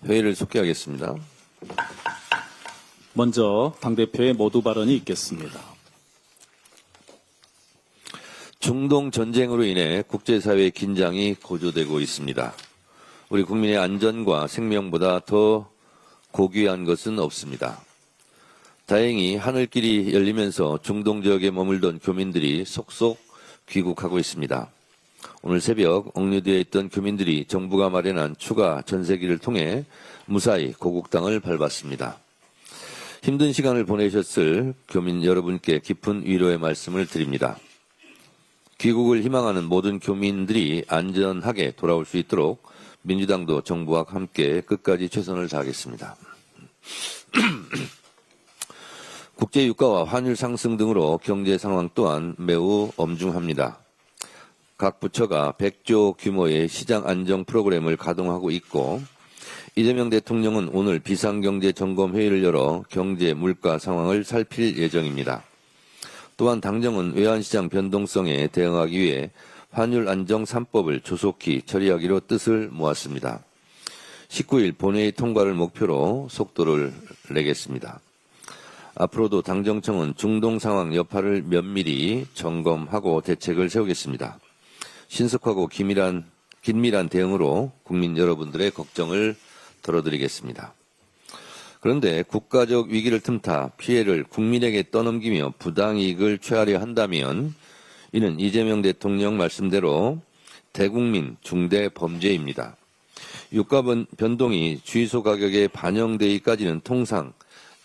회의를 속개하겠습니다. 먼저 당대표의 모두 발언이 있겠습니다. 중동 전쟁으로 인해 국제사회의 긴장이 고조되고 있습니다. 우리 국민의 안전과 생명보다 더 고귀한 것은 없습니다. 다행히 하늘길이 열리면서 중동 지역에 머물던 교민들이 속속 귀국하고 있습니다. 오늘 새벽 억류되어 있던 교민들이 정부가 마련한 추가 전세기를 통해 무사히 고국 땅을 밟았습니다. 힘든 시간을 보내셨을 교민 여러분께 깊은 위로의 말씀을 드립니다. 귀국을 희망하는 모든 교민들이 안전하게 돌아올 수 있도록 민주당도 정부와 함께 끝까지 최선을 다하겠습니다. 국제 유가와 환율 상승 등으로 경제 상황 또한 매우 엄중합니다. 각 부처가 100조 규모의 시장 안정 프로그램을 가동하고 있고 이재명 대통령은 오늘 비상경제 점검 회의를 열어 경제 물가 상황을 살필 예정입니다. 또한 당정은 외환시장 변동성에 대응하기 위해 환율 안정 3법을 조속히 처리하기로 뜻을 모았습니다. 19일 본회의 통과를 목표로 속도를 내겠습니다. 앞으로도 당정청은 중동 상황 여파를 면밀히 점검하고 대책을 세우겠습니다. 신속하고 긴밀한 대응으로 국민 여러분들의 걱정을 덜어드리겠습니다. 그런데 국가적 위기를 틈타 피해를 국민에게 떠넘기며 부당이익을 취하려 한다면 이는 이재명 대통령 말씀대로 대국민 중대 범죄입니다. 유가 변동이 주유소 가격에 반영되기까지는 통상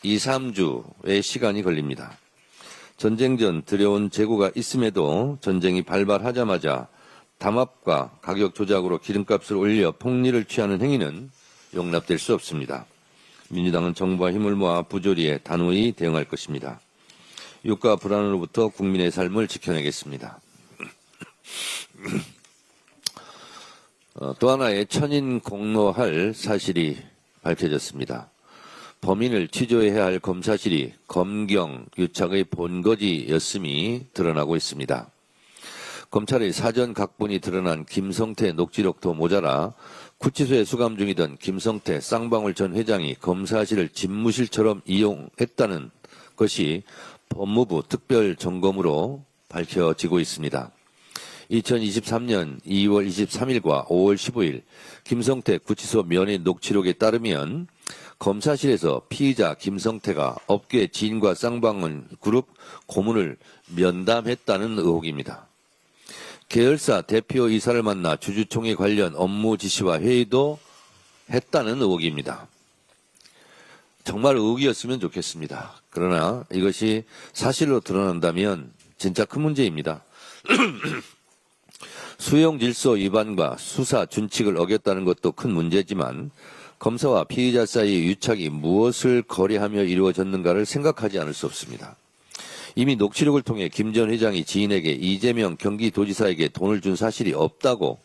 2, 3주의 시간이 걸립니다. 전쟁 전 들여온 재고가 있음에도 전쟁이 발발하자마자 담합과 가격 조작으로 기름값을 올려 폭리를 취하는 행위는 용납될 수 없습니다. 민주당은 정부와 힘을 모아 부조리에 단호히 대응할 것입니다. 유가 불안으로부터 국민의 삶을 지켜내겠습니다. 또 하나의 천인 공로할 사실이 밝혀졌습니다. 범인을 취조해야 할 검사실이 검경 유착의 본거지였음이 드러나고 있습니다. 검찰의 사전 각본이 드러난 김성태 녹취록도 모자라 구치소에 수감 중이던 김성태 쌍방울 전 회장이 검사실을 집무실처럼 이용했다는 것이 법무부 특별점검으로 밝혀지고 있습니다. 2023년 2월 23일과 5월 15일 김성태 구치소 면회 녹취록에 따르면 검사실에서 피의자 김성태가 업계 지인과 쌍방울 그룹 고문을 면담했다는 의혹입니다. 계열사 대표이사를 만나 주주총회 관련 업무 지시와 회의도 했다는 의혹입니다. 정말 의혹이었으면 좋겠습니다. 그러나 이것이 사실로 드러난다면 진짜 큰 문제입니다. 수용질서 위반과 수사 준칙을 어겼다는 것도 큰 문제지만 검사와 피의자 사이의 유착이 무엇을 거래하며 이루어졌는가를 생각하지 않을 수 없습니다. 이미 녹취록을 통해 김 전 회장이 지인에게 이재명 경기도지사에게 돈을 준 사실이 없다고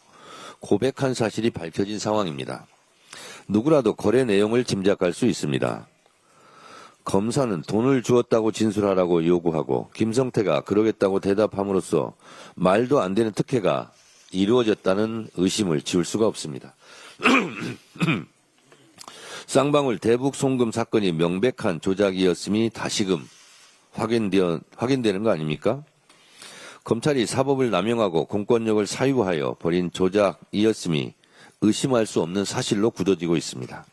고백한 사실이 밝혀진 상황입니다. 누구라도 거래 내용을 짐작할 수 있습니다. 검사는 돈을 주었다고 진술하라고 요구하고 김성태가 그러겠다고 대답함으로써 말도 안 되는 특혜가 이루어졌다는 의심을 지울 수가 없습니다. 쌍방울 대북 송금 사건이 명백한 조작이었음이 다시금 확인되는 거 아닙니까? 검찰이 사법을 남용하고 공권력을 사유하여 벌인 조작이었음이 의심할 수 없는 사실로 굳어지고 있습니다.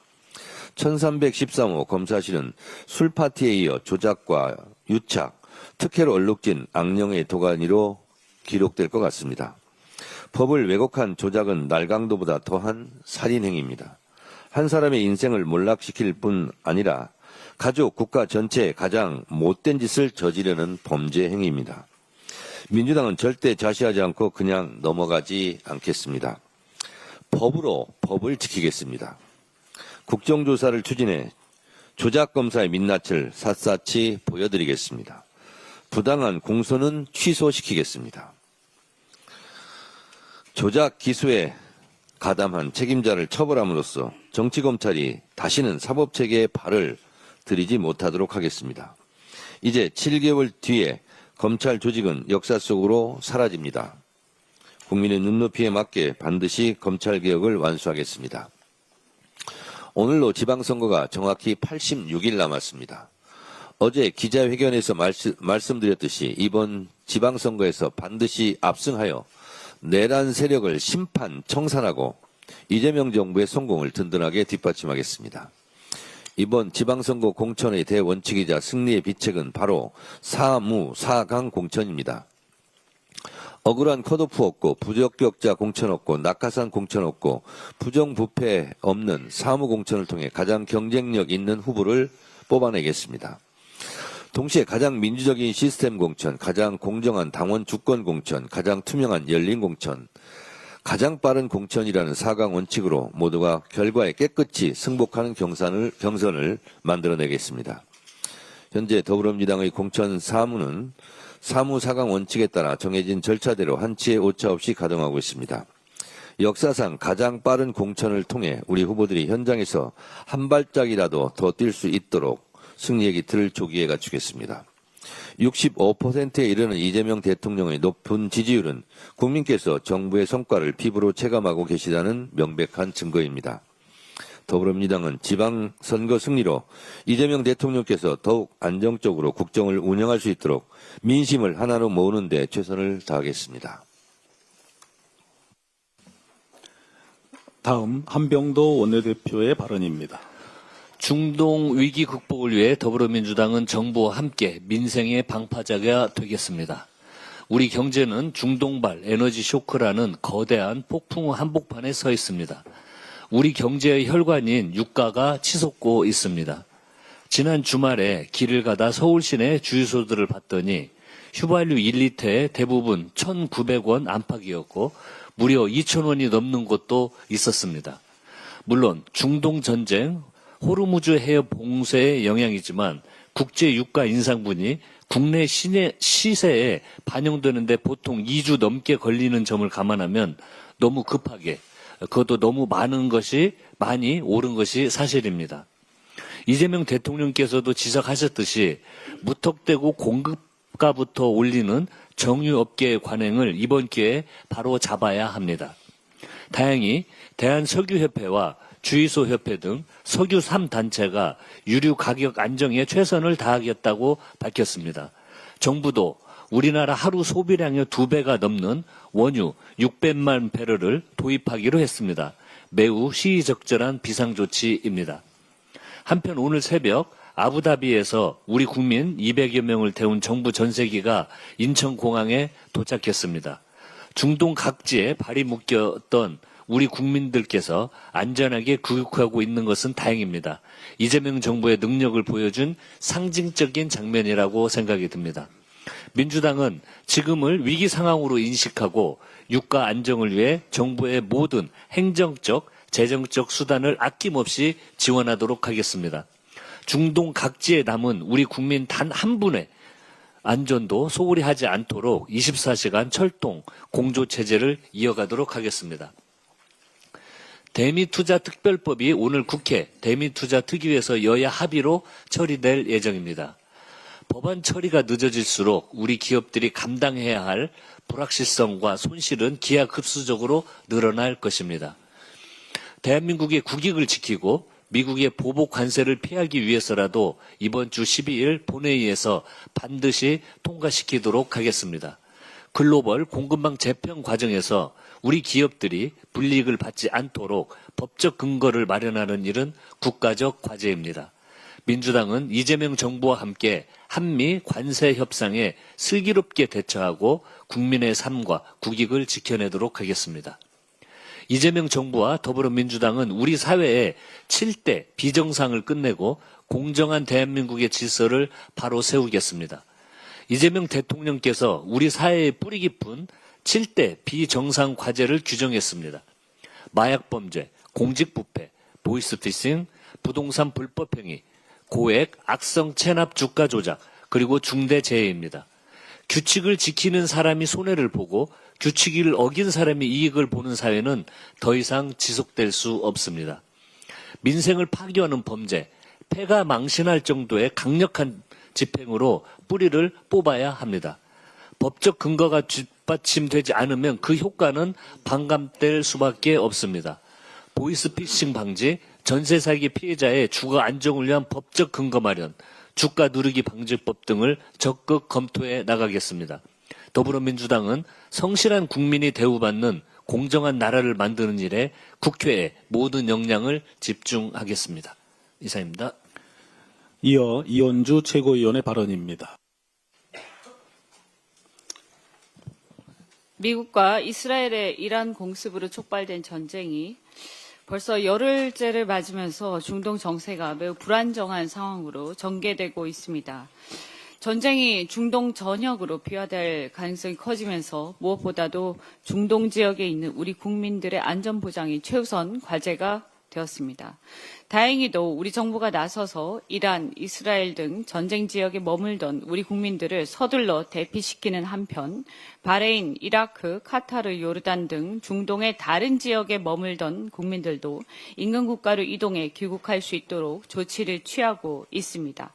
1313호 검사실은 술파티에 이어 조작과 유착, 특혜로 얼룩진 악령의 도가니로 기록될 것 같습니다. 법을 왜곡한 조작은 날강도보다 더한 살인행위입니다. 한 사람의 인생을 몰락시킬 뿐 아니라 가족, 국가 전체에 가장 못된 짓을 저지르는 범죄 행위입니다. 민주당은 절대 좌시하지 않고 그냥 넘어가지 않겠습니다. 법으로 법을 지키겠습니다. 국정조사를 추진해 조작검사의 민낯을 샅샅이 보여드리겠습니다. 부당한 공소는 취소시키겠습니다. 조작 기소에 가담한 책임자를 처벌함으로써 정치검찰이 다시는 사법체계에 발을 들이지 못하도록 하겠습니다. 이제 7개월 뒤에 검찰 조직은 역사 속으로 사라집니다. 국민의 눈높이에 맞게 반드시 검찰개혁을 완수하겠습니다. 오늘로 지방선거가 정확히 86일 남았습니다. 어제 기자회견에서 말씀드렸듯이 이번 지방선거에서 반드시 압승하여 내란 세력을 심판, 청산하고 이재명 정부의 성공을 든든하게 뒷받침하겠습니다. 이번 지방선거 공천의 대원칙이자 승리의 비책은 바로 사무, 사강 공천입니다. 억울한 컷오프 없고 부적격자 공천 없고 낙하산 공천 없고 부정부패 없는 사무 공천을 통해 가장 경쟁력 있는 후보를 뽑아내겠습니다. 동시에 가장 민주적인 시스템 공천, 가장 공정한 당원 주권 공천, 가장 투명한 열린 공천, 가장 빠른 공천이라는 4강 원칙으로 모두가 결과에 깨끗이 승복하는 경선을 만들어내겠습니다. 현재 더불어민주당의 공천 사무는 사무 4강 원칙에 따라 정해진 절차대로 한치의 오차 없이 가동하고 있습니다. 역사상 가장 빠른 공천을 통해 우리 후보들이 현장에서 한 발짝이라도 더 뛸 수 있도록 승리의 기틀을 조기에 갖추겠습니다. 65%에 이르는 이재명 대통령의 높은 지지율은 국민께서 정부의 성과를 피부로 체감하고 계시다는 명백한 증거입니다. 더불어민주당은 지방선거 승리로 이재명 대통령께서 더욱 안정적으로 국정을 운영할 수 있도록 민심을 하나로 모으는 데 최선을 다하겠습니다. 다음 한병도 원내대표의 발언입니다. 중동 위기 극복을 위해 더불어민주당은 정부와 함께 민생의 방파제가 되겠습니다. 우리 경제는 중동발 에너지 쇼크라는 거대한 폭풍 한복판에 서 있습니다. 우리 경제의 혈관인 유가가 치솟고 있습니다. 지난 주말에 길을 가다 서울 시내 주유소들을 봤더니 휘발유 1리터에 대부분 1,900원 안팎이었고 무려 2,000원이 넘는 곳도 있었습니다. 물론 중동 전쟁, 호르무즈 해협 봉쇄의 영향이지만 국제 유가 인상분이 국내 시세에 반영되는데 보통 2주 넘게 걸리는 점을 감안하면 너무 급하게, 그것도 너무 많이 오른 것이 사실입니다. 이재명 대통령께서도 지적하셨듯이 무턱대고 공급가부터 올리는 정유업계의 관행을 이번 기회에 바로 잡아야 합니다. 다행히 대한석유협회와 주유소협회 등 석유 3단체가 유류 가격 안정에 최선을 다하겠다고 밝혔습니다. 정부도 우리나라 하루 소비량의 2배가 넘는 원유 600만 배럴을 도입하기로 했습니다. 매우 시의적절한 비상조치입니다. 한편 오늘 새벽 아부다비에서 우리 국민 200여 명을 태운 정부 전세기가 인천공항에 도착했습니다. 중동 각지에 발이 묶였던 우리 국민들께서 안전하게 귀국하고 있는 것은 다행입니다. 이재명 정부의 능력을 보여준 상징적인 장면이라고 생각이 듭니다. 민주당은 지금을 위기 상황으로 인식하고 유가 안정을 위해 정부의 모든 행정적, 재정적 수단을 아낌없이 지원하도록 하겠습니다. 중동 각지에 남은 우리 국민 단 한 분의 안전도 소홀히 하지 않도록 24시간 철동 공조체제를 이어가도록 하겠습니다. 대미투자특별법이 오늘 국회 대미투자특위에서 여야 합의로 처리될 예정입니다. 법안 처리가 늦어질수록 우리 기업들이 감당해야 할 불확실성과 손실은 기하급수적으로 늘어날 것입니다. 대한민국의 국익을 지키고 미국의 보복 관세를 피하기 위해서라도 이번 주 12일 본회의에서 반드시 통과시키도록 하겠습니다. 글로벌 공급망 재편 과정에서 우리 기업들이 불이익을 받지 않도록 법적 근거를 마련하는 일은 국가적 과제입니다. 민주당은 이재명 정부와 함께 한미 관세 협상에 슬기롭게 대처하고 국민의 삶과 국익을 지켜내도록 하겠습니다. 이재명 정부와 더불어민주당은 우리 사회의 7대 비정상을 끝내고 공정한 대한민국의 질서를 바로 세우겠습니다. 이재명 대통령께서 우리 사회의 뿌리 깊은 7대 비정상 과제를 규정했습니다. 마약범죄, 공직부패, 보이스피싱, 부동산 불법행위, 고액, 악성 체납 주가 조작, 그리고 중대재해입니다. 규칙을 지키는 사람이 손해를 보고 규칙을 어긴 사람이 이익을 보는 사회는 더 이상 지속될 수 없습니다. 민생을 파괴하는 범죄, 폐가 망신할 정도의 강력한 집행으로 뿌리를 뽑아야 합니다. 법적 근거가 뒷받침되지 않으면 그 효과는 반감될 수밖에 없습니다. 보이스피싱 방지, 전세 사기 피해자의 주거 안정을 위한 법적 근거 마련, 주가 누르기 방지법 등을 적극 검토해 나가겠습니다. 더불어민주당은 성실한 국민이 대우받는 공정한 나라를 만드는 일에 국회에 모든 역량을 집중하겠습니다. 이상입니다. 이어 이원주 최고위원의 발언입니다. 미국과 이스라엘의 이란 공습으로 촉발된 전쟁이 벌써 열흘째를 맞으면서 중동 정세가 매우 불안정한 상황으로 전개되고 있습니다. 전쟁이 중동 전역으로 비화될 가능성이 커지면서 무엇보다도 중동 지역에 있는 우리 국민들의 안전 보장이 최우선 과제가 되었습니다. 다행히도 우리 정부가 나서서 이란, 이스라엘 등 전쟁 지역에 머물던 우리 국민들을 서둘러 대피시키는 한편 바레인, 이라크, 카타르, 요르단 등 중동의 다른 지역에 머물던 국민들도 인근 국가로 이동해 귀국할 수 있도록 조치를 취하고 있습니다.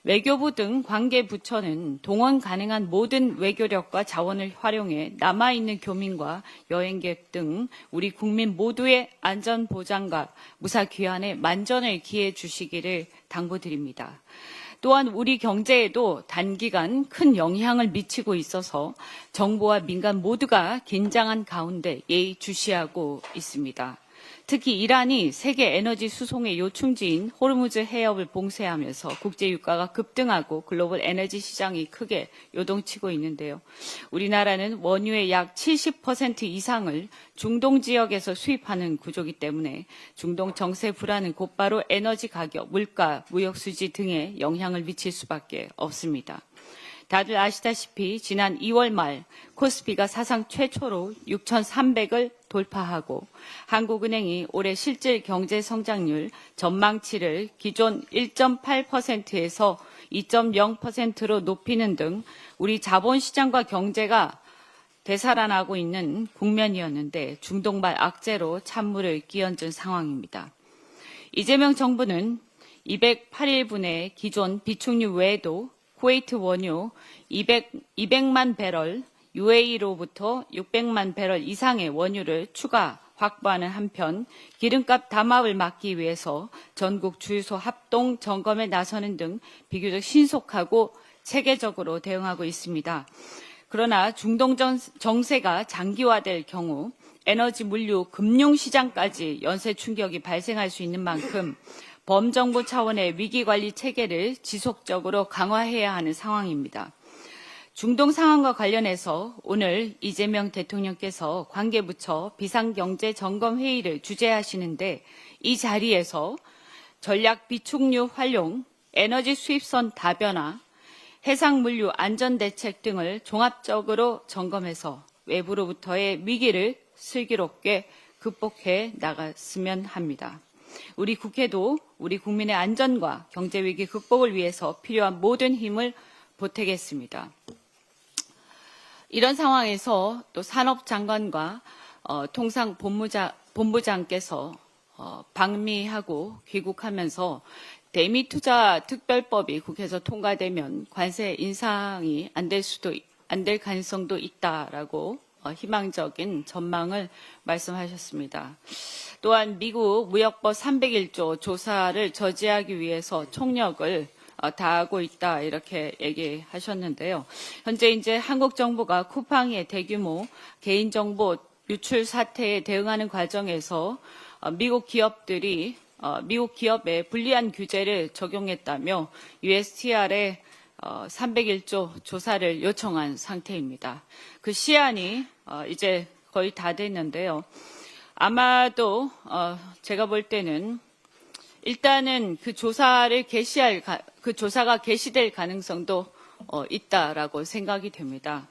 외교부 등 관계 부처는 동원 가능한 모든 외교력과 자원을 활용해 남아있는 교민과 여행객 등 우리 국민 모두의 안전 보장과 무사 귀환에 만전을 기해 주시기를 당부드립니다. 또한 우리 경제에도 단기간 큰 영향을 미치고 있어서 정부와 민간 모두가 긴장한 가운데 예의주시하고 있습니다. 특히 이란이 세계 에너지 수송의 요충지인 호르무즈 해협을 봉쇄하면서 국제 유가가 급등하고 글로벌 에너지 시장이 크게 요동치고 있는데요. 우리나라는 원유의 약 70% 이상을 중동 지역에서 수입하는 구조이기 때문에 중동 정세 불안은 곧바로 에너지 가격, 물가, 무역 수지 등에 영향을 미칠 수밖에 없습니다. 다들 아시다시피 지난 2월 말 코스피가 사상 최초로 6,300을 돌파하고 한국은행이 올해 실질 경제 성장률 전망치를 기존 1.8%에서 2.0%로 높이는 등 우리 자본시장과 경제가 되살아나고 있는 국면이었는데 중동발 악재로 찬물을 끼얹은 상황입니다. 이재명 정부는 208일분의 기존 비축유 외에도 쿠웨이트 원유 200만 배럴, UAE로부터 600만 배럴 이상의 원유를 추가 확보하는 한편 기름값 담합을 막기 위해서 전국 주유소 합동 점검에 나서는 등 비교적 신속하고 체계적으로 대응하고 있습니다. 그러나 중동 정세가 장기화될 경우 에너지, 물류, 금융시장까지 연쇄 충격이 발생할 수 있는 만큼 범정부 차원의 위기관리 체계를 지속적으로 강화해야 하는 상황입니다. 중동 상황과 관련해서 오늘 이재명 대통령께서 관계부처 비상경제점검회의를 주재하시는데 이 자리에서 전략 비축유 활용, 에너지 수입선 다변화, 해상물류 안전대책 등을 종합적으로 점검해서 외부로부터의 위기를 슬기롭게 극복해 나갔으면 합니다. 우리 국회도 우리 국민의 안전과 경제위기 극복을 위해서 필요한 모든 힘을 보태겠습니다. 이런 상황에서 또 산업장관과 통상본부장께서 방미하고 귀국하면서 대미투자 특별법이 국회에서 통과되면 관세 인상이 안 될 가능성도 있다라고 희망적인 전망을 말씀하셨습니다. 또한 미국 무역법 301조 조사를 저지하기 위해서 총력을 다하고 있다 이렇게 얘기하셨는데요. 현재 이제 한국 정부가 쿠팡의 대규모 개인정보 유출 사태에 대응하는 과정에서 미국 기업에 불리한 규제를 적용했다며 USTR에 301조 조사를 요청한 상태입니다. 그 시한이 이제 거의 다 됐는데요. 아마도 제가 볼 때는 일단은 그 조사가 개시될 가능성도 있다라고 생각이 됩니다.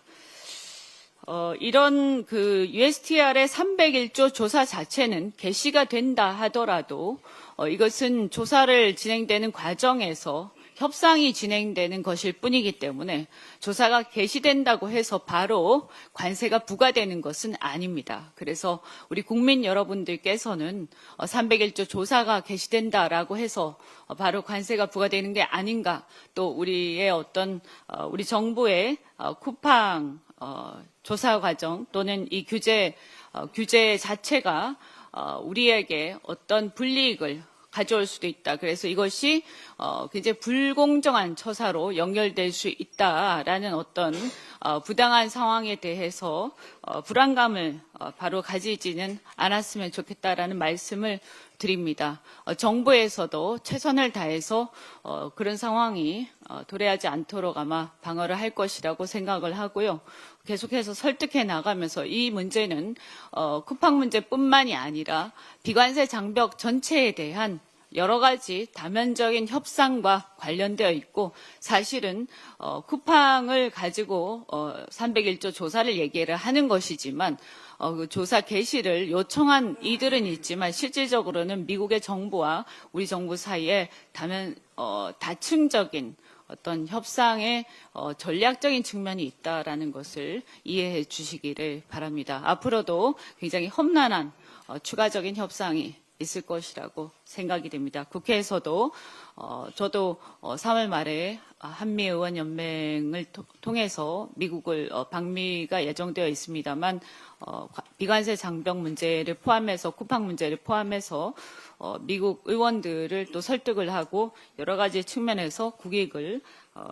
이런 그 USTR의 301조 조사 자체는 개시가 된다 하더라도 이것은 조사를 진행되는 과정에서 협상이 진행되는 것일 뿐이기 때문에 조사가 개시된다고 해서 바로 관세가 부과되는 것은 아닙니다. 그래서 우리 국민 여러분들께서는 301조 조사가 개시된다라고 해서 바로 관세가 부과되는 게 아닌가, 또 우리의 우리 정부의 쿠팡 조사 과정 또는 이 규제 자체가 우리에게 어떤 불이익을 가져올 수도 있다. 그래서 이것이 굉장히 불공정한 처사로 연결될 수 있다라는 어떤 부당한 상황에 대해서 불안감을 바로 가지지는 않았으면 좋겠다라는 말씀을 드립니다. 정부에서도 최선을 다해서 그런 상황이 도래하지 않도록 아마 방어를 할 것이라고 생각을 하고요. 계속해서 설득해 나가면서 이 문제는 쿠팡 문제뿐만이 아니라 비관세 장벽 전체에 대한 여러 가지 다면적인 협상과 관련되어 있고 사실은 쿠팡을 가지고 301조 조사를 얘기를 하는 것이지만 그 조사 개시를 요청한 이들은 있지만 실질적으로는 미국의 정부와 우리 정부 사이에 다층적인 어떤 협상의 전략적인 측면이 있다라는 것을 이해해 주시기를 바랍니다. 앞으로도 굉장히 험난한 추가적인 협상이 있을 것이라고 생각이 됩니다. 국회에서도 저도 3월 말에 한미의원연맹을 통해서 미국을 방미가 예정되어 있습니다만 비관세 장벽 문제를 포함해서 쿠팡 문제를 포함해서 미국 의원들을 또 설득을 하고 여러 가지 측면에서 국익을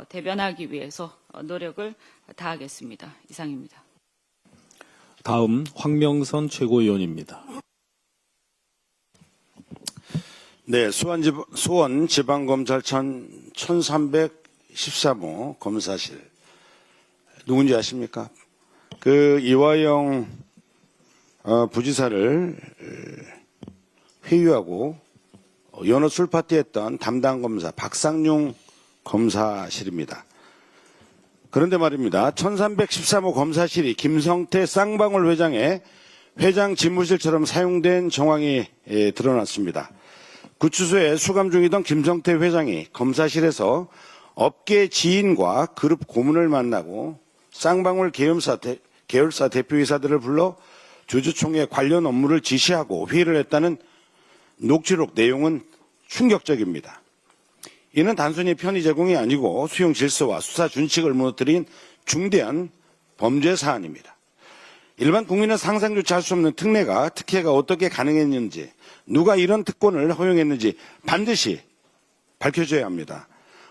대변하기 위해서 노력을 다하겠습니다. 이상입니다. 다음 황명선 최고위원입니다. 네, 수원지방검찰청 1313호 검사실. 누군지 아십니까? 그 이화영 부지사를 회유하고 연어 술파티 했던 담당 검사 박상용 검사실입니다. 그런데 말입니다. 1313호 검사실이 김성태 쌍방울 회장의 회장 집무실처럼 사용된 정황이 드러났습니다. 구치소에 수감 중이던 김성태 회장이 검사실에서 업계 지인과 그룹 고문을 만나고 쌍방울 계열사 대표이사들을 불러 주주총회 관련 업무를 지시하고 회의를 했다는 녹취록 내용은 충격적입니다. 이는 단순히 편의 제공이 아니고 수용 질서와 수사 준칙을 무너뜨린 중대한 범죄 사안입니다. 일반 국민은 상상조차 할 수 없는 특혜가 어떻게 가능했는지, 누가 이런 특권을 허용했는지 반드시 밝혀져야 합니다.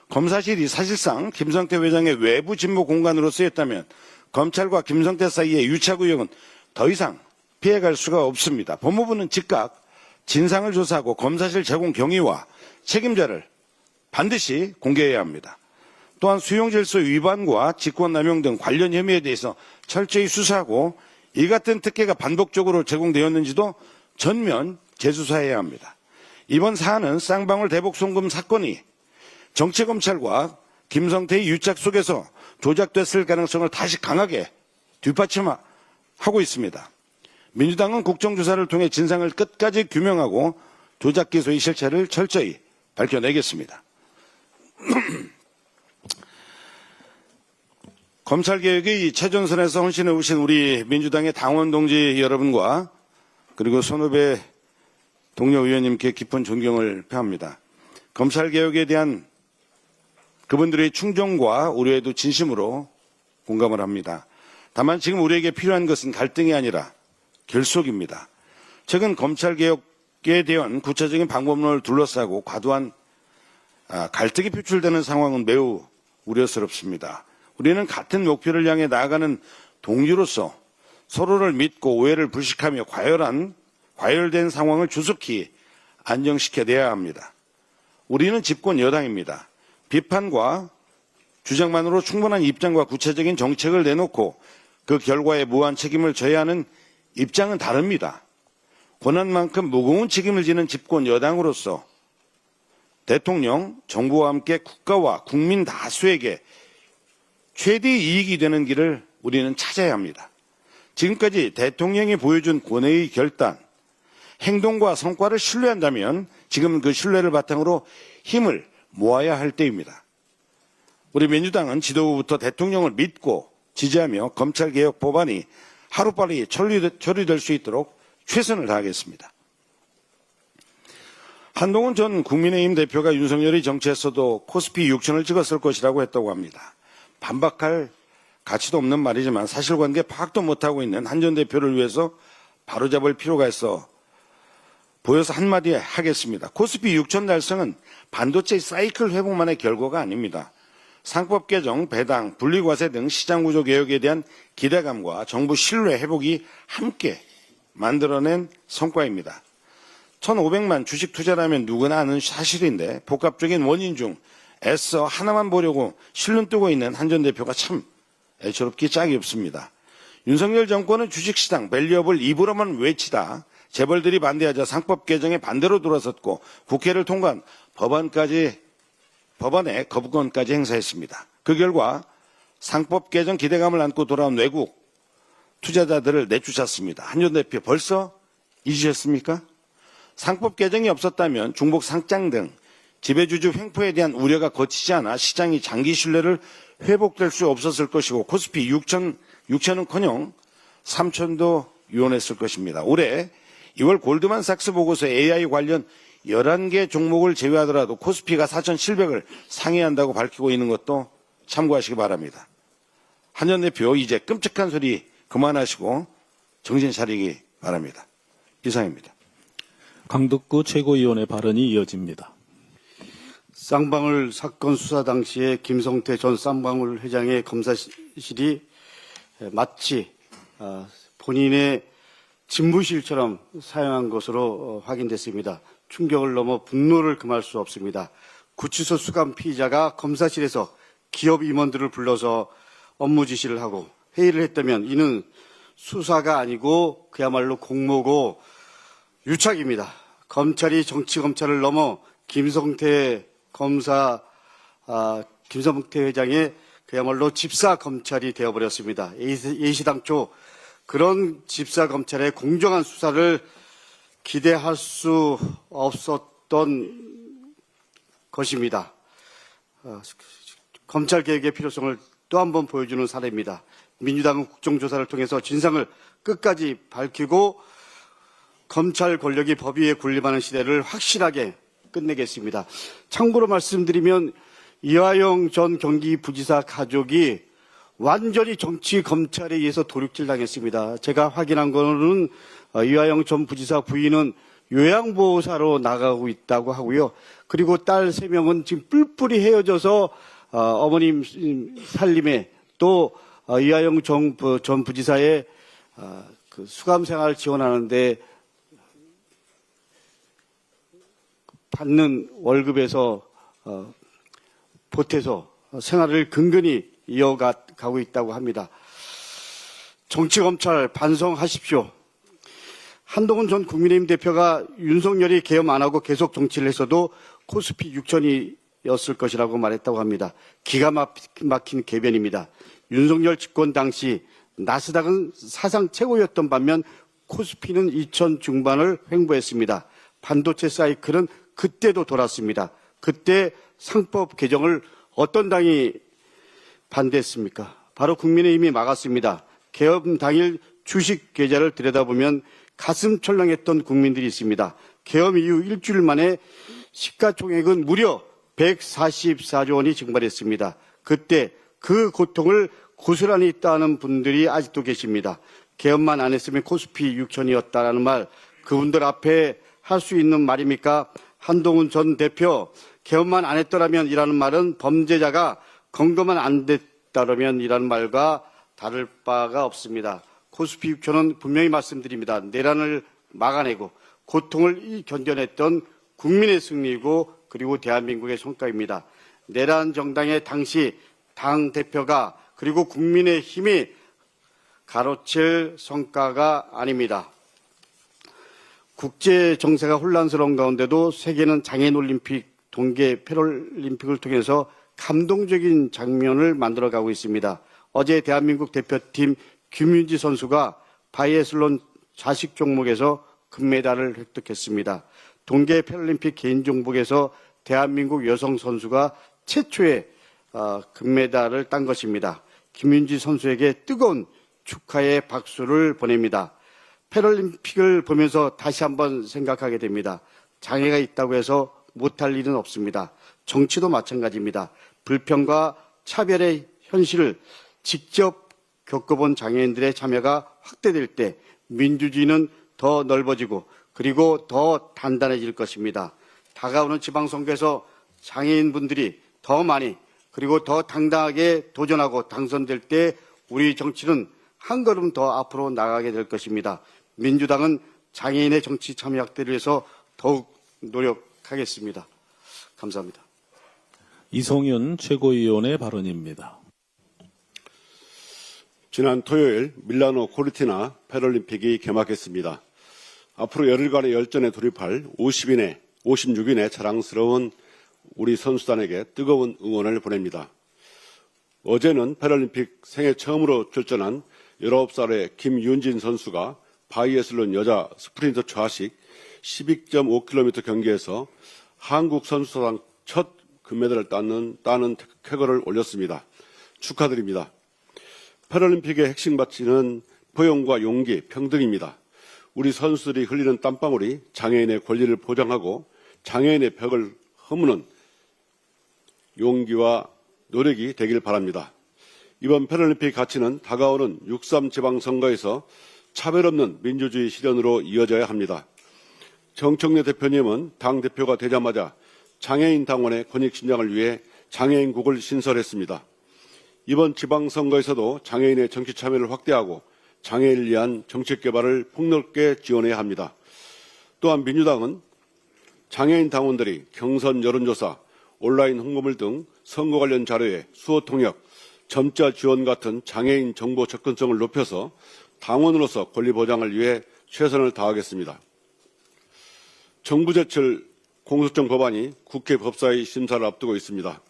검사실이 사실상 김성태 회장의 외부 직무 공간으로 쓰였다면 검찰과 김성태 사이의 유착 의혹은 더 이상 피해갈 수가 없습니다. 법무부는 즉각 진상을 조사하고 검사실 제공 경위와 책임자를 반드시 공개해야 합니다. 또한 수용질서 위반과 직권남용 등 관련 혐의에 대해서 철저히 수사하고 이 같은 특혜가 반복적으로 제공되었는지도 전면 재수사해야 합니다. 이번 사안은 쌍방울 대북 송금 사건이 정치검찰과 김성태의 유착 속에서 조작됐을 가능성을 다시 강하게 뒷받침하고 있습니다. 민주당은 국정조사를 통해 진상을 끝까지 규명하고 조작 기소의 실체를 철저히 밝혀내겠습니다. 검찰개혁의 최전선에서 헌신해 오신 우리 민주당의 당원 동지 여러분과 그리고 선후배 동료 의원님께 깊은 존경을 표합니다. 검찰개혁에 대한 그분들의 충정과 우려에도 진심으로 공감을 합니다. 다만 지금 우리에게 필요한 것은 갈등이 아니라 결속입니다. 최근 검찰개혁에 대한 구체적인 방법론을 둘러싸고 과도한 갈등이 표출되는 상황은 매우 우려스럽습니다. 우리는 같은 목표를 향해 나아가는 동지로서 서로를 믿고 오해를 불식하며 과열된 상황을 조속히 안정시켜내야 합니다. 우리는 집권 여당입니다. 비판과 주장만으로 충분한 입장과 구체적인 정책을 내놓고 그 결과에 무한 책임을 져야 하는 입장은 다릅니다. 권한만큼 무거운 책임을 지는 집권 여당으로서 대통령, 정부와 함께 국가와 국민 다수에게 최대 이익이 되는 길을 우리는 찾아야 합니다. 지금까지 대통령이 보여준 권위의 결단, 행동과 성과를 신뢰한다면 지금 그 신뢰를 바탕으로 힘을 모아야 할 때입니다. 우리 민주당은 지도부부터 대통령을 믿고 지지하며 검찰개혁 법안이 하루빨리 처리될 수 있도록 최선을 다하겠습니다. 한동훈 전 국민의힘 대표가 윤석열의 정치에서도 코스피 6천을 찍었을 것이라고 했다고 합니다. 반박할 가치도 없는 말이지만 사실관계 파악도 못하고 있는 한 전 대표를 위해서 바로잡을 필요가 있어 보여서 한마디 하겠습니다. 코스피 6천 달성은 반도체 사이클 회복만의 결과가 아닙니다. 상법 개정, 배당, 분리과세 등 시장구조 개혁에 대한 기대감과 정부 신뢰 회복이 함께 만들어낸 성과입니다. 1,500만 주식 투자라면 누구나 아는 사실인데 복합적인 원인 중 애써 하나만 보려고 실눈 뜨고 있는 한 전 대표가 참 애처롭기 짝이 없습니다. 윤석열 정권은 주식시장 밸류업을 입으로만 외치다 재벌들이 반대하자 상법 개정에 반대로 돌아섰고 국회를 통과한 법안에 거부권까지 행사했습니다. 그 결과 상법 개정 기대감을 안고 돌아온 외국 투자자들을 내쫓았습니다. 한 전 대표 벌써 잊으셨습니까? 상법 개정이 없었다면 중복 상장 등 지배주주 횡포에 대한 우려가 거치지 않아 시장이 장기 신뢰를 회복될 수 없었을 것이고 코스피 6천은커녕 3천도 유언했을 것입니다. 올해 2월 골드만삭스 보고서 AI 관련 11개 종목을 제외하더라도 코스피가 4,700을 상회한다고 밝히고 있는 것도 참고하시기 바랍니다. 한 전 대표 이제 끔찍한 소리 그만하시고 정신 차리기 바랍니다. 이상입니다. 강덕구 최고위원의 발언이 이어집니다. 쌍방울 사건 수사 당시에 김성태 전 쌍방울 회장의 검사실이 마치 본인의 집무실처럼 사용한 것으로 확인됐습니다. 충격을 넘어 분노를 금할 수 없습니다. 구치소 수감 피의자가 검사실에서 기업 임원들을 불러서 업무 지시를 하고 회의를 했다면 이는 수사가 아니고 그야말로 공모고 유착입니다. 검찰이 정치검찰을 넘어 김성태 회장의 그야말로 집사검찰이 되어버렸습니다. 예시당초 그런 집사검찰의 공정한 수사를 기대할 수 없었던 것입니다. 검찰개혁의 필요성을 또 한 번 보여주는 사례입니다. 민주당은 국정조사를 통해서 진상을 끝까지 밝히고 검찰 권력이 법 위에 군림하는 시대를 확실하게 끝내겠습니다. 참고로 말씀드리면 이화영 전 경기부지사 가족이 완전히 정치 검찰에 의해서 도륙질 당했습니다. 제가 확인한 거는 이화영 전 부지사 부인은 요양보호사로 나가고 있다고 하고요. 그리고 딸 3명은 지금 뿔뿔이 헤어져서 어머님 살림에 또 이화영 전 부지사의 그 수감 생활을 지원하는데 받는 월급에서 보태서 생활을 근근히 이어가고 있다고 합니다. 정치검찰 반성하십시오. 한동훈 전 국민의힘 대표가 윤석열이 계엄 안 하고 계속 정치를 했어도 코스피 6천이었을 것이라고 말했다고 합니다. 기가 막힌 궤변입니다. 윤석열 집권 당시 나스닥은 사상 최고였던 반면 코스피는 2천 중반을 횡보했습니다. 반도체 사이클은 그때도 돌았습니다. 그때 상법 개정을 어떤 당이 반대했습니까? 바로 국민의힘이 막았습니다. 개엄 당일 주식 계좌를 들여다보면 가슴 철렁했던 국민들이 있습니다. 개엄 이후 일주일 만에 시가총액은 무려 144조 원이 증발했습니다. 그때 그 고통을 고스란히 따는 분들이 아직도 계십니다. 개엄만 안 했으면 코스피 6천이었다라는 말, 그분들 앞에 할 수 있는 말입니까? 한동훈 전 대표, 개엄만 안 했더라면 이라는 말은 범죄자가 검거만 안 됐다면 이라는 말과 다를 바가 없습니다. 코스피 6천은 분명히 말씀드립니다. 내란을 막아내고 고통을 견뎌냈던 국민의 승리이고 그리고 대한민국의 성과입니다. 내란 정당의 당시 당 대표가 그리고 국민의 힘이 가로챌 성과가 아닙니다. 국제 정세가 혼란스러운 가운데도 세계는 장애인올림픽, 동계 패럴림픽을 통해서 감동적인 장면을 만들어가고 있습니다. 어제 대한민국 대표팀 김윤지 선수가 바이애슬론 자식 종목에서 금메달을 획득했습니다. 동계 패럴림픽 개인 종목에서 대한민국 여성 선수가 최초의 금메달을 딴 것입니다. 김윤지 선수에게 뜨거운 축하의 박수를 보냅니다. 패럴림픽을 보면서 다시 한번 생각하게 됩니다. 장애가 있다고 해서 못할 일은 없습니다. 정치도 마찬가지입니다. 불평과 차별의 현실을 직접 겪어본 장애인들의 참여가 확대될 때 민주주의는 더 넓어지고 그리고 더 단단해질 것입니다. 다가오는 지방선거에서 장애인분들이 더 많이 그리고 더 당당하게 도전하고 당선될 때 우리 정치는 한 걸음 더 앞으로 나가게 될 것입니다. 민주당은 장애인의 정치 참여 확대를 위해서 더욱 노력하겠습니다. 감사합니다. 이성윤 최고위원의 발언입니다. 지난 토요일 밀라노 코르티나 패럴림픽이 개막했습니다. 앞으로 열흘간의 열전에 돌입할 56인의 자랑스러운 우리 선수단에게 뜨거운 응원을 보냅니다. 어제는 패럴림픽 생애 처음으로 출전한 19살의 김윤진 선수가 바이애슬론 여자 스프린터 좌식 12.5km 경기에서 한국 선수단 첫 금메달을 따는 쾌거를 올렸습니다. 축하드립니다. 패럴림픽의 핵심 가치는 포용과 용기, 평등입니다. 우리 선수들이 흘리는 땀방울이 장애인의 권리를 보장하고 장애인의 벽을 허무는 용기와 노력이 되길 바랍니다. 이번 패럴림픽 가치는 다가오는 6.3 지방선거에서 차별 없는 민주주의 실현으로 이어져야 합니다. 정청래 대표님은 당대표가 되자마자 장애인 당원의 권익 신장을 위해 장애인국을 신설했습니다. 이번 지방선거에서도 장애인의 정치 참여를 확대하고 장애인을 위한 정책 개발을 폭넓게 지원해야 합니다. 또한 민주당은 장애인 당원들이 경선 여론조사, 온라인 홍보물 등 선거 관련 자료의 수어 통역, 점자 지원 같은 장애인 정보 접근성을 높여서 당원으로서 권리 보장을 위해 최선을 다하겠습니다. 정부 제출 공소장 법안이 국회 법사위 심사를 앞두고 있습니다.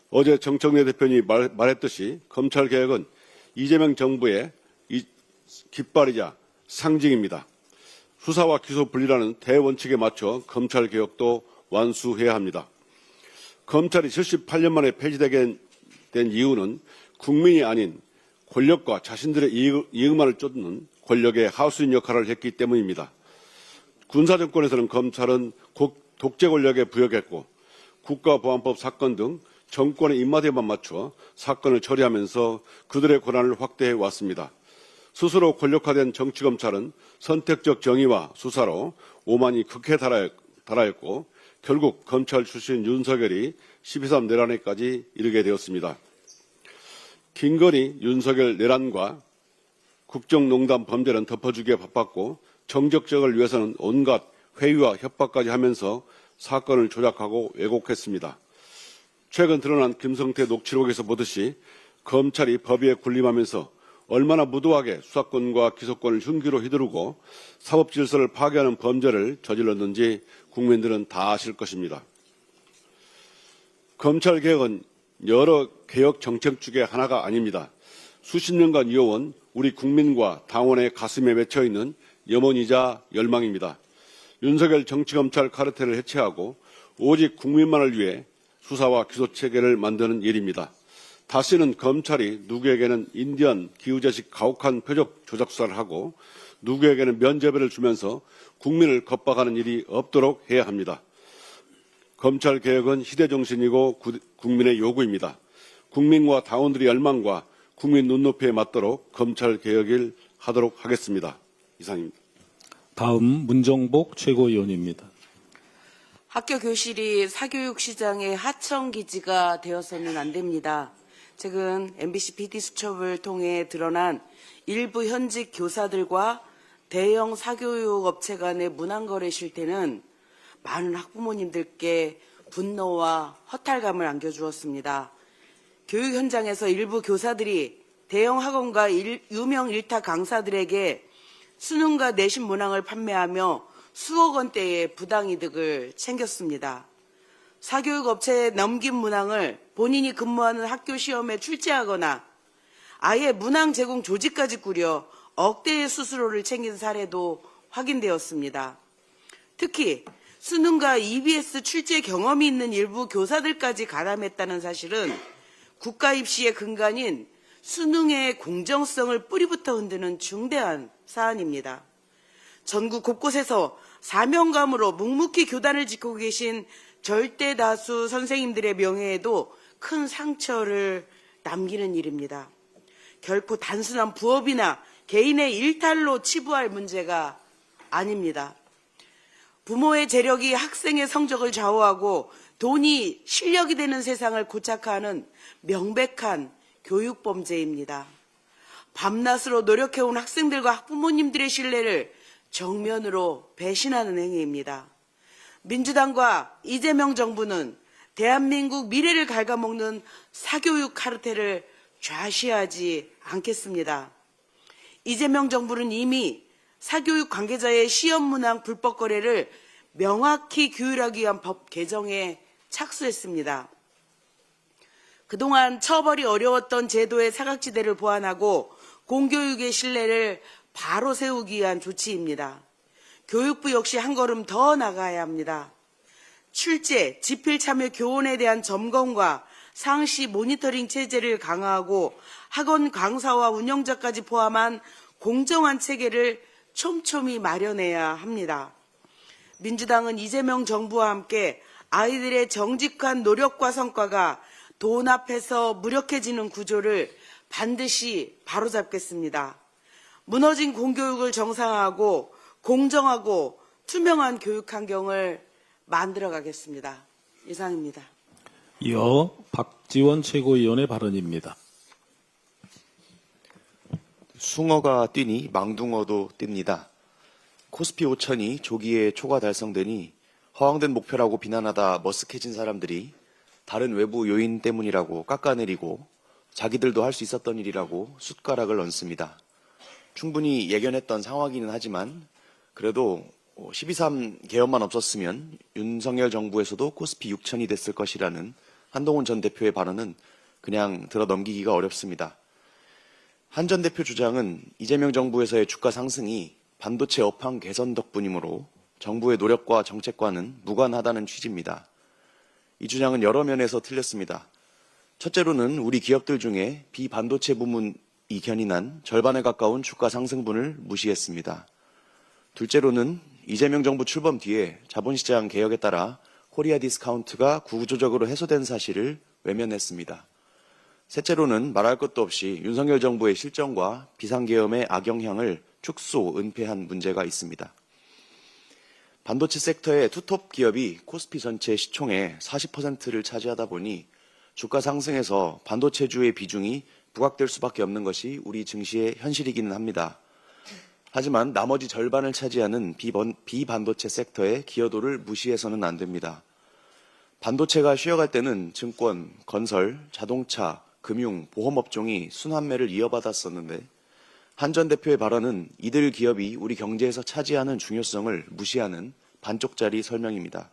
어제 정청래 대표님이 말했듯이 검찰개혁은 이재명 정부의 깃발이자 상징입니다. 수사와 기소 분리라는 대원칙에 맞춰 검찰개혁도 완수해야 합니다. 검찰이 78년 만에 폐지되게 된 이유는 국민이 아닌 권력과 자신들의 이익만을 쫓는 권력의 하수인 역할을 했기 때문입니다. 군사정권에서는 검찰은 독재 권력에 부역했고 국가보안법 사건 등 정권의 입맛에만 맞춰 사건을 처리하면서 그들의 권한을 확대해 왔습니다. 스스로 권력화된 정치검찰은 선택적 정의와 수사로 오만이 극해 달하였고 결국 검찰 출신 윤석열이 12.3 내란에까지 이르게 되었습니다. 김건희, 윤석열 내란과 국정농단 범죄는 덮어주기에 바빴고 정적적을 위해서는 온갖 회유와 협박까지 하면서 사건을 조작하고 왜곡했습니다. 최근 드러난 김성태 녹취록에서 보듯이 검찰이 법위에 군림하면서 얼마나 무도하게 수사권과 기소권을 흉기로 휘두르고 사법 질서를 파괴하는 범죄를 저질렀는지 국민들은 다 아실 것입니다. 검찰개혁은 여러 개혁 정책 중에 하나가 아닙니다. 수십 년간 이어온 우리 국민과 당원의 가슴에 맺혀있는 염원이자 열망입니다. 윤석열 정치검찰 카르텔을 해체하고 오직 국민만을 위해 수사와 기소체계를 만드는 일입니다. 다시는 검찰이 누구에게는 인디언 기우제식 가혹한 표적 조작 수사를 하고 누구에게는 면죄부를 주면서 국민을 겁박하는 일이 없도록 해야 합니다. 검찰개혁은 시대정신이고 국민의 요구입니다. 국민과 당원들의 열망과 국민 눈높이에 맞도록 검찰개혁을 하도록 하겠습니다. 이상입니다. 다음 문정복 최고위원입니다. 학교 교실이 사교육 시장의 하청기지가 되어서는 안 됩니다. 최근 MBC PD 수첩을 통해 드러난 일부 현직 교사들과 대형 사교육 업체 간의 문안거래 실태는 많은 학부모님들께 분노와 허탈감을 안겨주었습니다. 교육 현장에서 일부 교사들이 대형 학원과 유명 일타 강사들에게 수능과 내신 문항을 판매하며 수억 원대의 부당이득을 챙겼습니다. 사교육 업체에 넘긴 문항을 본인이 근무하는 학교 시험에 출제하거나 아예 문항 제공 조직까지 꾸려 억대의 수수료를 챙긴 사례도 확인되었습니다. 특히 수능과 EBS 출제 경험이 있는 일부 교사들까지 가담했다는 사실은 국가 입시의 근간인 수능의 공정성을 뿌리부터 흔드는 중대한 사안입니다. 전국 곳곳에서 사명감으로 묵묵히 교단을 지키고 계신 절대 다수 선생님들의 명예에도 큰 상처를 남기는 일입니다. 결코 단순한 부업이나 개인의 일탈로 치부할 문제가 아닙니다. 부모의 재력이 학생의 성적을 좌우하고 돈이 실력이 되는 세상을 고착화하는 명백한 교육범죄입니다. 밤낮으로 노력해온 학생들과 학부모님들의 신뢰를 정면으로 배신하는 행위입니다. 민주당과 이재명 정부는 대한민국 미래를 갉아먹는 사교육 카르텔을 좌시하지 않겠습니다. 이재명 정부는 이미 사교육 관계자의 시험 문항 불법 거래를 명확히 규율하기 위한 법 개정에 착수했습니다. 그동안 처벌이 어려웠던 제도의 사각지대를 보완하고 공교육의 신뢰를 바로 세우기 위한 조치입니다. 교육부 역시 한 걸음 더 나가야 합니다. 출제, 지필 참여 교원에 대한 점검과 상시 모니터링 체제를 강화하고 학원 강사와 운영자까지 포함한 공정한 체계를 촘촘히 마련해야 합니다. 민주당은 이재명 정부와 함께 아이들의 정직한 노력과 성과가 돈 앞에서 무력해지는 구조를 반드시 바로잡겠습니다. 무너진 공교육을 정상화하고 공정하고 투명한 교육 환경을 만들어가겠습니다. 이상입니다. 이어 박지원 최고위원의 발언입니다. 숭어가 뛰니 망둥어도 뜁니다. 코스피 5천이 조기에 초과 달성되니 허황된 목표라고 비난하다 머쓱해진 사람들이 다른 외부 요인 때문이라고 깎아내리고 자기들도 할 수 있었던 일이라고 숟가락을 얹습니다. 충분히 예견했던 상황이긴 하지만 그래도 12.3 개헌만 없었으면 윤석열 정부에서도 코스피 6천이 됐을 것이라는 한동훈 전 대표의 발언은 그냥 들어 넘기기가 어렵습니다. 한 전 대표 주장은 이재명 정부에서의 주가 상승이 반도체 업황 개선 덕분이므로 정부의 노력과 정책과는 무관하다는 취지입니다. 이 주장은 여러 면에서 틀렸습니다. 첫째로는 우리 기업들 중에 비반도체 부문이 견인한 절반에 가까운 주가 상승분을 무시했습니다. 둘째로는 이재명 정부 출범 뒤에 자본시장 개혁에 따라 코리아 디스카운트가 구조적으로 해소된 사실을 외면했습니다. 셋째로는 말할 것도 없이 윤석열 정부의 실정과 비상계엄의 악영향을 축소, 은폐한 문제가 있습니다. 반도체 섹터의 투톱 기업이 코스피 전체 시총의 40%를 차지하다 보니 주가 상승에서 반도체주의 비중이 부각될 수밖에 없는 것이 우리 증시의 현실이기는 합니다. 하지만 나머지 절반을 차지하는 비반도체 섹터의 기여도를 무시해서는 안 됩니다. 반도체가 쉬어갈 때는 증권, 건설, 자동차, 금융, 보험업종이 순환매를 이어받았었는데 한 전 대표의 발언은 이들 기업이 우리 경제에서 차지하는 중요성을 무시하는 반쪽짜리 설명입니다.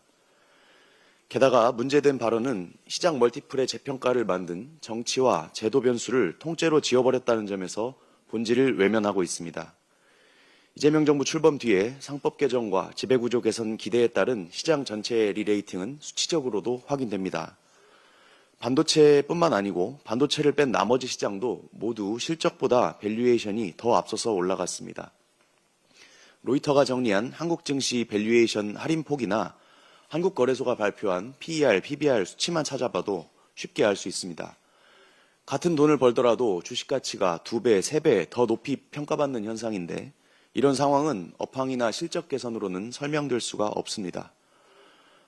게다가 문제된 발언은 시장 멀티플의 재평가를 만든 정치와 제도 변수를 통째로 지워버렸다는 점에서 본질을 외면하고 있습니다. 이재명 정부 출범 뒤에 상법 개정과 지배구조 개선 기대에 따른 시장 전체의 리레이팅은 수치적으로도 확인됩니다. 반도체뿐만 아니고 반도체를 뺀 나머지 시장도 모두 실적보다 밸류에이션이 더 앞서서 올라갔습니다. 로이터가 정리한 한국 증시 밸류에이션 할인폭이나 한국거래소가 발표한 PER, PBR 수치만 찾아봐도 쉽게 알 수 있습니다. 같은 돈을 벌더라도 주식 가치가 2배, 3배 더 높이 평가받는 현상인데 이런 상황은 업황이나 실적 개선으로는 설명될 수가 없습니다.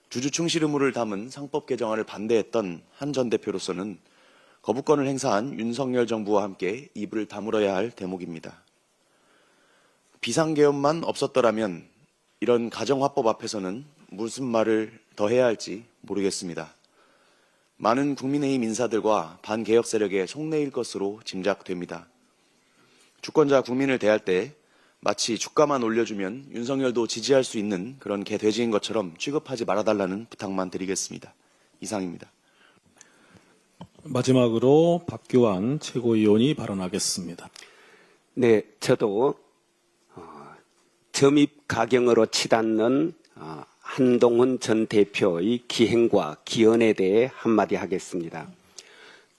주주 충실 의무를 담은 상법 개정안을 반대했던 한 전 대표로서는 거부권을 행사한 윤석열 정부와 함께 입을 다물어야 할 대목입니다. 비상계엄만 없었더라면 이런 가정화법 앞에서는 무슨 말을 더 해야 할지 모르겠습니다. 많은 국민의힘 인사들과 반개혁 세력의 속내일 것으로 짐작됩니다. 주권자 국민을 대할 때 마치 주가만 올려주면 윤석열도 지지할 수 있는 그런 개돼지인 것처럼 취급하지 말아달라는 부탁만 드리겠습니다. 이상입니다. 마지막으로 박규환 최고위원이 발언하겠습니다. 네, 저도 점입 가경으로 치닫는 한동훈 전 대표의 기행과 기언에 대해 한마디 하겠습니다.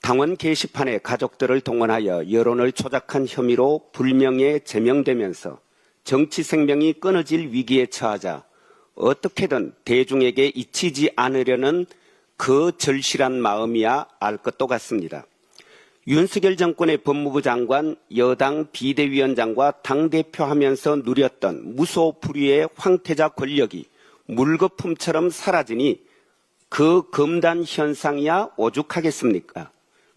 당원 게시판에 가족들을 동원하여 여론을 조작한 혐의로 불명예 제명되면서 정치 생명이 끊어질 위기에 처하자 어떻게든 대중에게 잊히지 않으려는 그 절실한 마음이야 알 것도 같습니다. 윤석열 정권의 법무부 장관, 여당 비대위원장과 당대표 하면서 누렸던 무소불위의 황태자 권력이 물거품처럼 사라지니 그 금단 현상이야 오죽하겠습니까?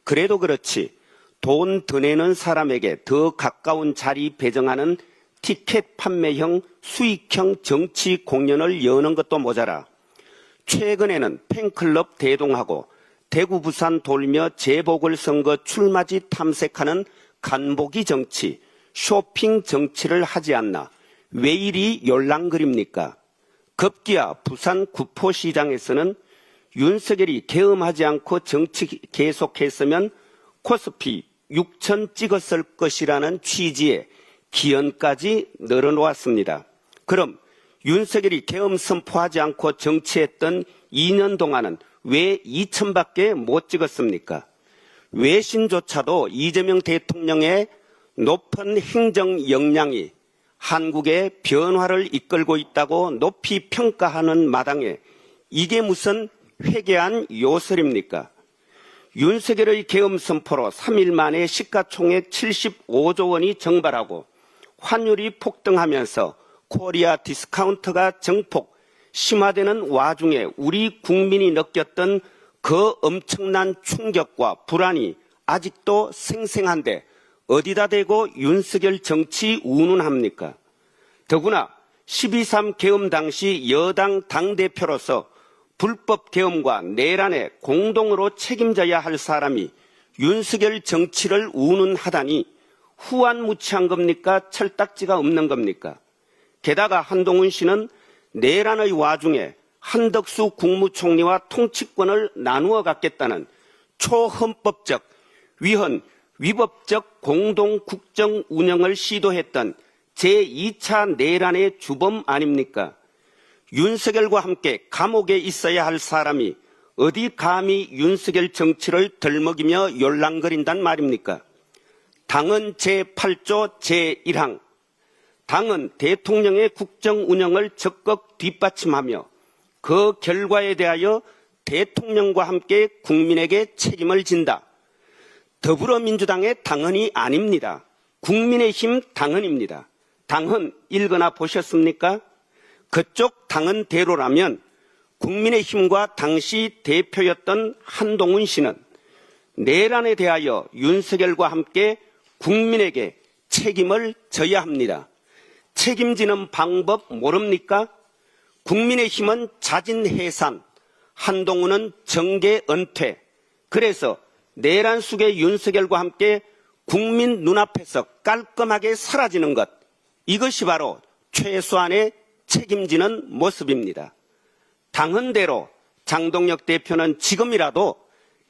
그래도 그렇지 돈 더 내는 사람에게 더 가까운 자리 배정하는 티켓 판매형 수익형 정치 공연을 여는 것도 모자라 최근에는 팬클럽 대동하고 대구 부산 돌며 재보궐선거 출마지 탐색하는 간보기 정치, 쇼핑 정치를 하지 않나 왜 이리 열랑거립니까? 급기야 부산 구포시장에서는 윤석열이 계엄하지 않고 정치 계속했으면 코스피 6천 찍었을 것이라는 취지의 기연까지 늘어놓았습니다. 그럼 윤석열이 계엄 선포하지 않고 정치했던 2년 동안은 왜 2천밖에 못 찍었습니까? 외신조차도 이재명 대통령의 높은 행정 역량이 한국의 변화를 이끌고 있다고 높이 평가하는 마당에 이게 무슨 회개한 요설입니까? 윤석열의 계엄 선포로 3일 만에 시가총액 75조 원이 증발하고 환율이 폭등하면서 코리아 디스카운트가 정폭 심화되는 와중에 우리 국민이 느꼈던 그 엄청난 충격과 불안이 아직도 생생한데 어디다 대고 윤석열 정치 운운합니까? 더구나 12.3 계엄 당시 여당 당대표로서 불법 계엄과 내란에 공동으로 책임져야 할 사람이 윤석열 정치를 운운하다니 후안무치한 겁니까? 철딱지가 없는 겁니까? 게다가 한동훈 씨는 내란의 와중에 한덕수 국무총리와 통치권을 나누어 갖겠다는 초헌법적, 위법적 공동국정 운영을 시도했던 제2차 내란의 주범 아닙니까? 윤석열과 함께 감옥에 있어야 할 사람이 어디 감히 윤석열 정치를 덜먹이며 열랑거린단 말입니까? 당은 제8조 제1항 당은 대통령의 국정 운영을 적극 뒷받침하며 그 결과에 대하여 대통령과 함께 국민에게 책임을 진다. 더불어민주당의 당헌이 아닙니다. 국민의힘 당헌입니다. 당헌 읽거나 보셨습니까? 그쪽 당헌대로라면 국민의힘과 당시 대표였던 한동훈 씨는 내란에 대하여 윤석열과 함께 국민에게 책임을 져야 합니다. 책임지는 방법 모릅니까? 국민의힘은 자진 해산, 한동훈은 정계 은퇴. 그래서 내란 속의 윤석열과 함께 국민 눈앞에서 깔끔하게 사라지는 것. 이것이 바로 최소한의 책임지는 모습입니다. 당헌대로 장동혁 대표는 지금이라도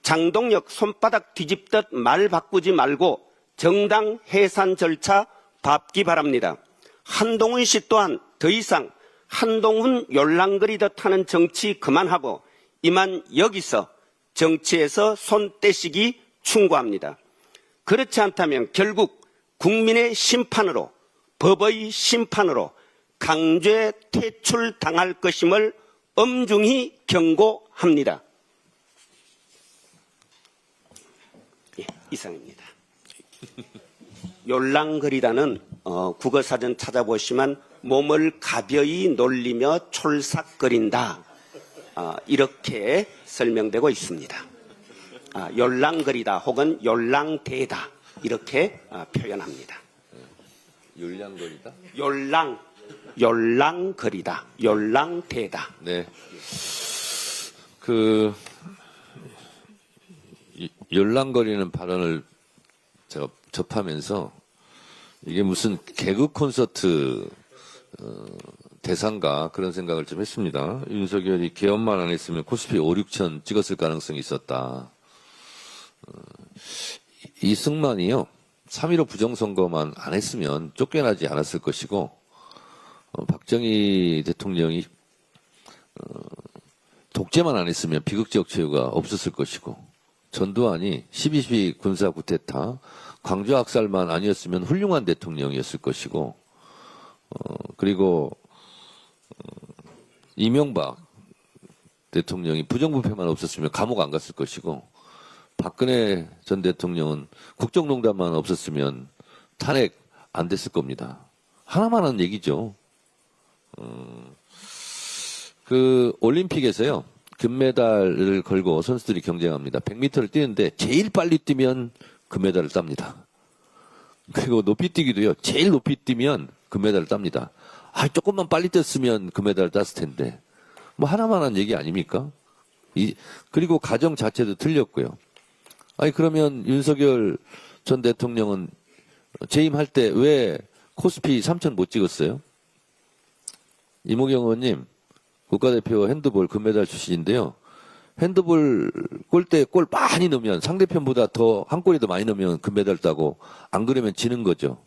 장동혁 손바닥 뒤집듯 말 바꾸지 말고 정당 해산 절차 밟기 바랍니다. 한동훈 씨 또한 더 이상 한동훈 열랑거리듯 하는 정치 그만하고 이만 여기서 정치에서 손 떼시기 충고합니다. 그렇지 않다면 결국 국민의 심판으로 법의 심판으로 강제 퇴출당할 것임을 엄중히 경고합니다. 예, 이상입니다. 열랑거리다는 국어사전 찾아보시면 몸을 가벼이 놀리며 촐싹거린다. 이렇게 설명되고 있습니다. 열랑거리다 혹은 열랑대다 이렇게 표현합니다. 열량거리다? 열랑거리다, 열랑대다. 네. 열랑거리는 발언을 제가 접하면서 이게 무슨 개그 콘서트 대상가 그런 생각을 좀 했습니다. 윤석열이 개엄만 안 했으면 코스피 5, 6천 찍었을 가능성이 있었다. 이승만이요. 3.15 부정선거만 안 했으면 쫓겨나지 않았을 것이고 박정희 대통령이 독재만 안 했으면 비극적 최후가 없었을 것이고 전두환이 12.12 군사 쿠데타 광주 학살만 아니었으면 훌륭한 대통령이었을 것이고 그리고 이명박 대통령이 부정부패만 없었으면 감옥 안 갔을 것이고 박근혜 전 대통령은 국정농단만 없었으면 탄핵 안 됐을 겁니다. 하나만 한 얘기죠. 그 올림픽에서요. 금메달을 걸고 선수들이 경쟁합니다. 100m를 뛰는데 제일 빨리 뛰면 금메달을 땁니다. 그리고 높이 뛰기도요. 제일 높이 뛰면 금메달을 땁니다. 아, 조금만 빨리 뛰었으면 금메달을 땄을 텐데. 뭐 하나만 한 얘기 아닙니까? 그리고 가정 자체도 틀렸고요. 아니 그러면 윤석열 전 대통령은 재임할 때 왜 코스피 3천 못 찍었어요? 이모경 의원님, 국가대표 핸드볼 금메달 출신인데요. 핸드볼 골대 골 많이 넣으면 상대편보다 더 한 골이 더 많이 넣으면 금메달 따고 안 그러면 지는 거죠.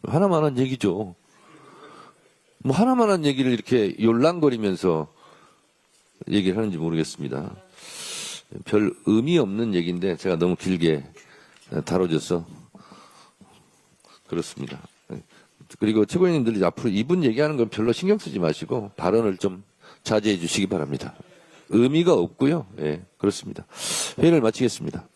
하나만 한 얘기죠. 뭐 하나만 한 얘기를 이렇게 yor랑거리면서 얘기를 하는지 모르겠습니다. 별 의미 없는 얘기인데 제가 너무 길게 다뤄줘서 그렇습니다. 그리고 최고위원님들이 앞으로 이분 얘기하는 건 별로 신경 쓰지 마시고 발언을 좀 자제해 주시기 바랍니다. 의미가 없고요. 예, 그렇습니다. 회의를 마치겠습니다.